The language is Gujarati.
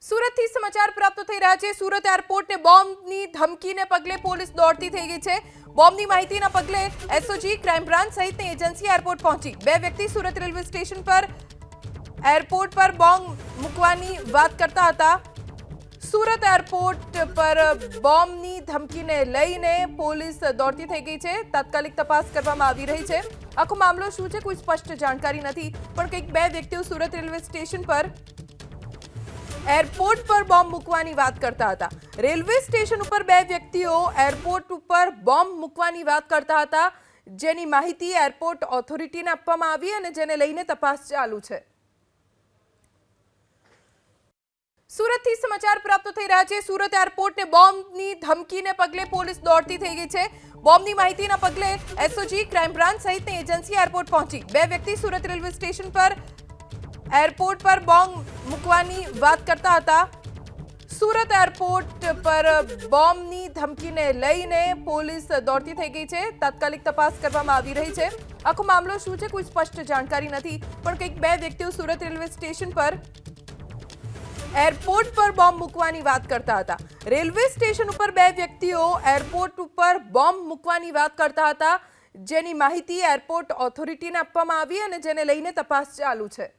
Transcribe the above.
સુરતથી સમાચાર પ્રાપ્ત થઈ રહ્યા છે। સુરત એરપોર્ટને બોમ્બની ધમકીને પગલે પોલીસ દોડતી થઈ ગઈ છે। બોમ્બની માહિતીના પગલે એસઓજી, ક્રાઇમ બ્રાન્ચ સહિતની એજન્સી એરપોર્ટ પહોંચી। બે વ્યક્તિ સુરત રેલવે સ્ટેશન પર એરપોર્ટ પર બોમ્બ મૂકવાની વાત કરતા હતા। સુરત એરપોર્ટ પર બોમ્બની ધમકીને લઈને પોલીસ દોડતી થઈ ગઈ છે। તાત્કાલિક તપાસ કરવામાં આવી રહી છે। આખો મામલો શું છે કોઈ સ્પષ્ટ જાણકારી નથી, પણ કંઈક બે વ્યક્તિઓ સુરત રેલવે સ્ટેશન પર એરપોર્ટ પર બોમ્બ મૂકવાની વાત કરતા હતા। રેલવે સ્ટેશન ઉપર બે વ્યક્તિઓ એરપોર્ટ ઉપર બોમ્બ મૂકવાની વાત કરતા હતા, જેની માહિતી એરપોર્ટ ઓથોરિટીને આપવામાં આવી અને જેને લઈને તપાસ ચાલુ છે। સુરતથી સમાચાર પ્રાપ્ત થઈ રહ્યા છે। સુરત એરપોર્ટને બોમ્બની ધમકીને પગલે પોલીસ દોડતી થઈ ગઈ છે। બોમ્બની માહિતીના પગલે એસઓજી, ક્રાઇમ બ્રાન્ચ સહિતની એજન્સી એરપોર્ટ પહોંચી। બે વ્યક્તિ સુરત રેલવે સ્ટેશન પર એરપોર્ટ પર બોમ્બ મૂકવાની વાત કરતા હતા। સુરત એરપોર્ટ પર બોમ્બની ધમકીને લઈને પોલીસ દોડતી થઈ ગઈ છે। તાત્કાલિક તપાસ કરવામાં આવી રહી છે। આખો મામલો શું છે કોઈ સ્પષ્ટ જાણકારી નથી, પણ કંઈક બે વ્યક્તિઓ સુરત રેલવે સ્ટેશન પર એરપોર્ટ પર બોમ્બ મૂકવાની વાત કરતા હતા। રેલવે સ્ટેશન ઉપર બે વ્યક્તિઓ એરપોર્ટ ઉપર બોમ્બ મૂકવાની વાત કરતા હતા, જેની માહિતી એરપોર્ટ ઓથોરિટીને આપવામાં આવી અને જેને લઈને તપાસ ચાલુ છે।